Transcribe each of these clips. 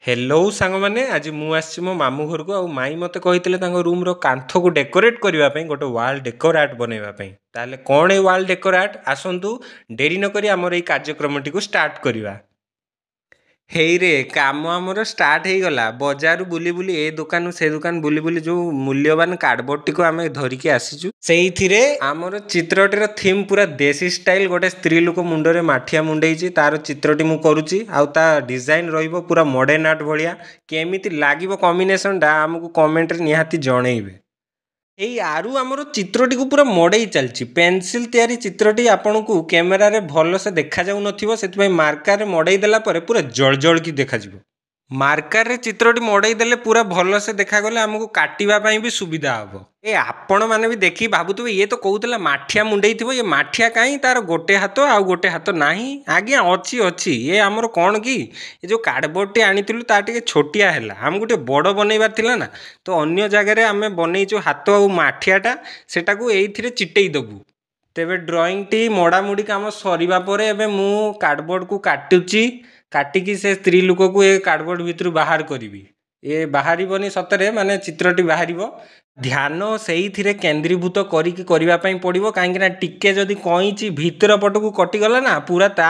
Hello सांग मैंने आज मुझे मो मामू घर को माई मत कही रूम कांथ को डेकोरेट करने गोटे वाल डेकोर आर्ट बनवाई ताले कौन ये वाल डेकोर आर्ट आसतु डेरी नक आमर ये कार्यक्रम टी स्टार्ट करवा। हेरे काम आमर स्टार्ट हो गला बजार बुली बुली ए दुकान से दुकान बुली बुली जो मूल्यवान कार्डबोर्ड टी आम धरिकी आसीचु से आमर चित्रटीर थीम पूरा देसी स्टाइल गोटे स्त्री लोक मुंडरे माठिया मुंडे तार चित्रटी मु करुच्ची आ डिजाइन रहिबो पूरा मॉडर्न आर्ट भलिया केमिति लागिबो कॉम्बिनेशन टा हमकु कमेंट रे निहाती जणेइबे। एई आरु आमर चित्रटी को पूरा मड़ई चलची पेनसिल तैयारी चित्रटी आपन को कैमेरा रे भल से देखा जाउ नथिबो सेति मार्कर रे मड़ई देला परे पूरा जळ जळ की देखा जिवो। मार्कर रे चित्रटी मड़ई देले पूरा भल से देखा गले हमको काटिबा पई भी सुविधा हबो। ए आपण माने भी देखि भाबुतबे ये तो कहउतला माठिया मुंडई थिबो ये माठिया काई तार गोटे हाथ आ गोटे हाथ नाही आज्ञा अछि अछि ये हमर कोन की ये जो कार्डबोर्ड टी आनितिलु ता टिके छोटिया हैला हम गुटे बड़ बनैबार थिला ना तो अन्य जगह रे हमें बनैचो हाथ आ माठियाटा सेटाकू एइथिरे चिटेई दबु। तेबे ड्राइंग टी मोड़ा मुड़ी काम सरीबा परे एबे मु कार्डबोर्ड को काटुची काटिकी से स्त्री लोक को ए कार्डबोर्ड भितर बाहर करी ये बाहरी सतरे माने चित्रटी बाहर ध्यान से केन्द्रीभूत करिकी करबा पई पड़िबो काहेकि ना टिके जदी कइची भीतर पटकू कटिगला ना पूरा ता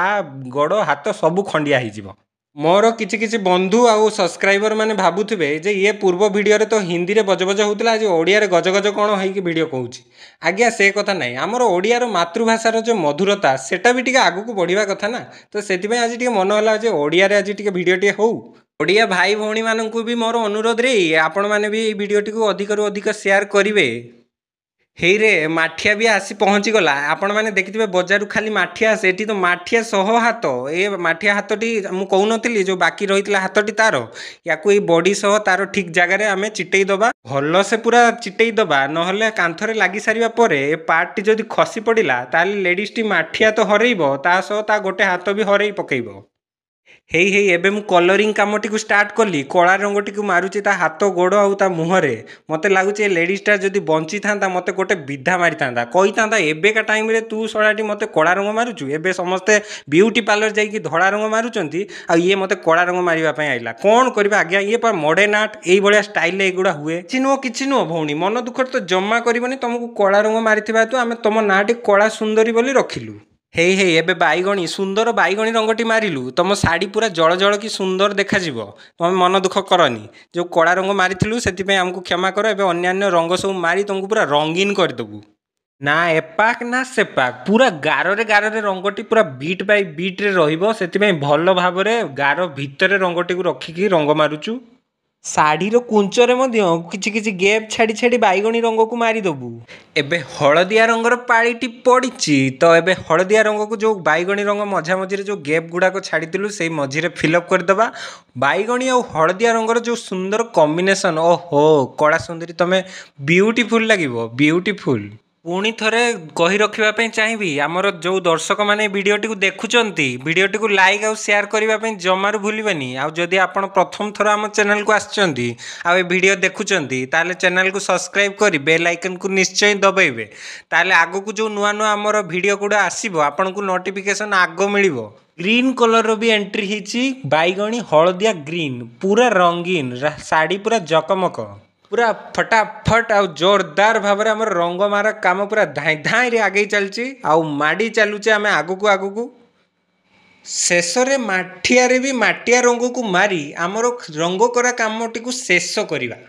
गड़ हाथ सब खंडिया हो मोर किछि किछि बंधु आउ सब्सक्राइबर माने भाबुथिबे जे ये पूर्व वीडियो रे तो हिंदी रे बज बज होउतला आज ओडिया रे गज गज कोन होई कि वीडियो कहूची आज्ञा से कथा नाही हमर ओडिया रो मातृभाषा रो जो मधुरता सेटा भी टिके आगु को बढ़िबा कथा ना तो सेति पई आज टिके मन होला जे ओडिया रे आज टिके वीडियो टिके होउ ओडिया भाई भौणी माननकु भी मोर अनुरोध रे आपण माने भी वीडियो टिको अधिक रु अधिक शेयर करिवे। हेरे माठिया भी आसी पहुँची गला आपण मैंने देखिथे बजार खाली माठिया सेठी तो माठिया सह हाथ ए माठिया हाथटी मु कहूनी जो बाकी रही हाथटी तार या बॉडी सह तार ठीक जगह आम चिटेई दबा भल से पूरा चिटेई दबा नहले कांथरे लगी सारिबा परे ए पार्ट टी जदि खसी पड़िला ताले लेडीज टी माठिया तो हरइबो ता सह ता गोटे हाथ भी हरई पकेइबो। हेई हेई एबे मु कलरिंग कामटी को स्टार्ट कली कला रंगटी को मारुची ता हाथ गोड़ आउ ता मुहरे मते लागुची ए लेडीजटा जदि बंची थांता मते गोटे विधा मारी थांता कही थांता एबेका टाइम रे तू सड़ाटी मते कला रंग मारुचु एबे समस्ते ब्यूटी पार्लर जाइकी धड़ा रंग मारुचंती आ ये मते कला रंग मारिबा पई आइला कोन करबा आज्ञा ये पर मॉडर्न आर्ट एई भलिया स्टाइल एगुडा हुए किछि नो भौणी मन दुख तो जम्मा करबनी तुमको कला रंग मारिथिबा तो आमे तम नाटी कला सुंदरी बोली रखिलु। हेई हेई एबे बाईगणी सुंदर बाईगणी रंगटी मारिलु तुम साड़ी पूरा जल जल की सुंदर देखा जिवो तुम मन दुख करनी जो कला रंग मारिथिलु सेति आमको क्षमा कर एबे अन्यान्य रंग सब मारी तुमको पूरा रंगीन करदेबू ना एपाक ना सेपाक पूरा गार रे रंगटी पूरा बीट बाय बीट रे रहिबो सेति भल भाव रे गार भितर रंगटी को रखिकी रंग मारुचु शाढ़ी कुंचरे किछि किछि गैप छाड़ी छाड़ी बाईगणी रंग को मारिदेबू। एबे हलदिया रंगर पाळीटी पड़ी तो एबे हलदिया रंग को जो बाईगणी रंग मझा मझी जो गैप गुड़ाक छाड़ीलु से मझीरे फिलअप करदेबा बाईगणी और हलदिया रंगर जो सुंदर कॉम्बिनेशन ओहो कड़ा सुंदरी तमें ब्यूटीफुल लगिवो ब्यूटीफुल। पुणी थरे कही रखिबा चाहिए आमर जो दर्शक माने वीडियोटी को देखुचंती वीडियोटी को लाइक और शेयर करने जमारू भूलबेनी आउ जदि आपण प्रथम थर आम चैनल को आछंती आ वीडियो देखुचंती ताले चैनल को सब्सक्राइब करी बेल आइकन को निश्चय दबाइबे ताले आगो को जो नुआ नुआ आमर वीडियो गुड़ा आसीबो आपन को नोटिफिकेशन आगो मिलिबो। ग्रीन कलर भी एंट्री हिची बाईगणी हलदिया ग्रीन पूरा रंगीन साड़ी पूरा जकमक पूरा फटाफट आ जोरदार भाव में आमर रंग मार काम पूरा धाई धाई रे आगे चलची आउ माड़ी चलुचे आम आगुकू आगुकू शेष रे माठिया रे भी माटिया रंग को मारी आमर रंग करा कामटी को शेष करिबा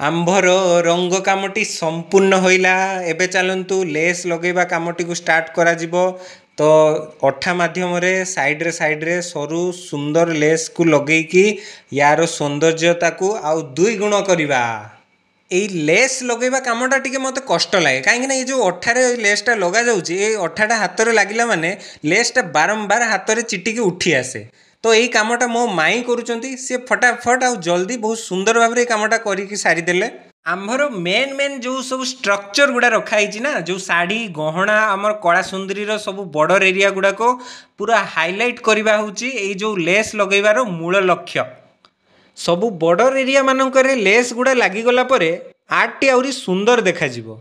आंभर रंग कामटी संपूर्ण होइला। एबे चलंतु लेस लगेबा कामटी को स्टार्ट करा जिवो तो अठा माध्यम रे साइड रे सरू सुंदर लेस को लगेकी यार सौंदर्यता को आउ दुई गुण करिबा। ए लेस लगेबा कामटा टिके मते कष्ट लागे काहे ना ये जो अठारे लेसटा लगा जाउची ए अठाटा हाथ रे लागिला माने लेसटा बारंबार हाथ रे चिटिकी उठी आसे तो यही कामटा मो माई करूचंती से फटाफट आ जल्दी बहुत सुंदर भाव रे कामटा करिकी सारी देले। आमर मेन मेन जो सब स्ट्रक्चर गुड़ा रखाई ना जो साड़ी गहना आमर कला सुंदरी सब बॉर्डर एरिया गुड़ा को पूरा हाईलाइट करवा होची ए जो लेस लगेबार मूल लक्ष्य सबू बॉर्डर एरिया मानक लेस गुड़ा लगिगला आर्ट टी आहरी सुंदर देखा जिवो।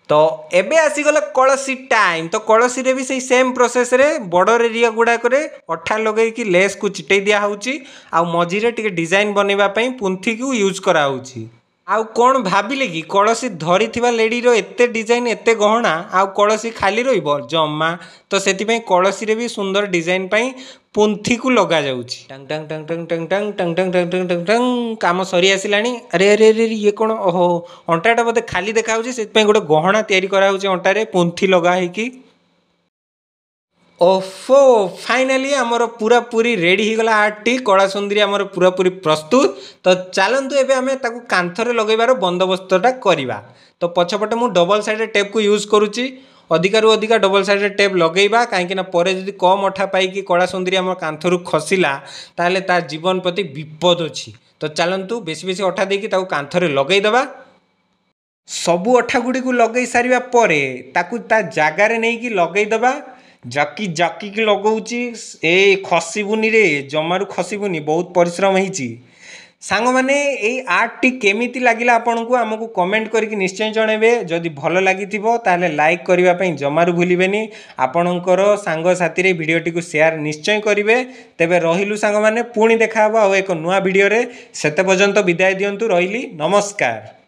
तो एबे आसीगला कलसी टाइम। तो कलसी रे भी सही सेम प्रोसेस रे बॉर्डर एरिया गुड़ाक अठा लगे कि लेस को चिटे दिया होउची आ मझिरे टिके डिजाइन बनेबा पई पुंथी को यूज करा होउची। आउ कौन भाविले कि कलसी धरी लेडीर एते डिजाइन एते गहना आउ कलसी खाली रहिबो जम्मा। तो सेति कलसी रे भी सुंदर डिजाइन पई पुंथी को लगा जाउची। टंग टंग टंग टंग टंग टंग टंग टंग टंग टंग टंग टंग काम सरी आसिलानी। अरे अरे अरे ये कौन ओहो अंटाटा बोधे खाली देखा होउची सेति गोटे गहना तैयारी करा होउची अंटारे पुंथी लगा हेकी। ओफो फाइनाली आमर पूरा पूरी रेडी हो गला आर्टटी कला सुंदरी आमर पूरा पूरी प्रस्तुत। तो चलतु एबे आमे ताकू कांथरे लगेबार बंदोबस्तटा करिबा। तो पछपटे मु डबल साइड टेप को यूज करूची। अधिकारु अधिका डबल साइड टेप लगेबा कहीं परे जदि कम अठा पाई कला सुंदरी आम कांथरु खसिला ताले तार जीवन प्रति विपद अछि। तो चलतु बेसी बेसी अठा देकी ताकू कांथरे लगेई दबा। सबु अठा गुडी को लगेई सारिबा परे ताकू ता जागारे नहीं कि लगेई दबा। जाकी जाकी की लगौची ए खसिबुनी रे जमारू खसिबुनी बहुत परिश्रम होईची। सांग माने एई आर्ट टी केमिति लागिला आपनकु हमकु कमेंट करके निश्चय जणेबे। जदि भलो लागिथिबो ताले लाइक करिबा पई जमारू भूलिबेनी। आपनकर सांग साथी रे वीडियो टी को शेयर निश्चय करिवे। तेबे रहिलु सांग माने पुणी देखा हबो आ एक नुवा वीडियो रे। सेते पर्यंत विदाय दियंतु रहिली नमस्कार।